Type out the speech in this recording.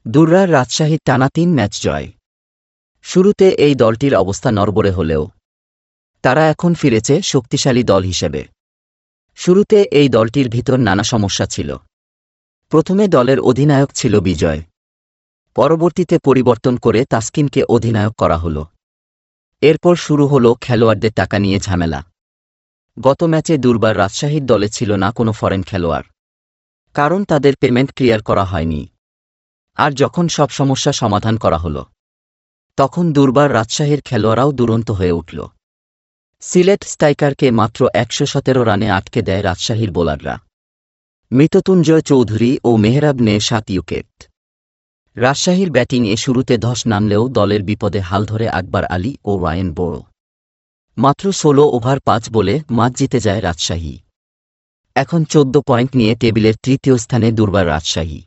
দুর্বার রাজশাহীর টানা ৩ ম্যাচ জয়। শুরুতে এই দলটির অবস্থা নড়বড়ে হলেও তারা এখন ফিরেছে শক্তিশালী দল হিসেবে। শুরুতে এই দলটির ভিতর নানা সমস্যা ছিল। প্রথমে দলের অধিনায়ক ছিল বিজয়, পরবর্তীতে পরিবর্তন করে তাসকিনকে অধিনায়ক করা হল। এরপর শুরু হল খেলোয়াড়দের টাকা নিয়ে ঝামেলা। গত ম্যাচে দুর্বার রাজশাহীর দলে ছিল না কোনো ফরেন খেলোয়াড়, কারণ তাদের পেমেন্ট ক্লিয়ার করা হয়নি। আর যখন সব সমস্যা সমাধান করা হল, তখন দুর্বার রাজশাহীর খেলোয়াড়রাও দুরন্ত হয়ে উঠল। সিলেট স্ট্রাইকারকে মাত্র ১১৭ রানে আটকে দেয় রাজশাহীর বোলাররা। মৃত্যুঞ্জয় চৌধুরী ও মেহরাব নেয় ৭ উইকেট। রাজশাহীর ব্যাটিংয়ে শুরুতে ধস নামলেও দলের বিপদে হাল ধরে আকবর আলী ও রায়েন বড়। মাত্র ১৬ ওভার ৫ বলে ম্যাচ জিতে যায় রাজশাহী। এখন ১৪ পয়েন্ট নিয়ে টেবিলের তৃতীয় স্থানে দুর্বার রাজশাহী।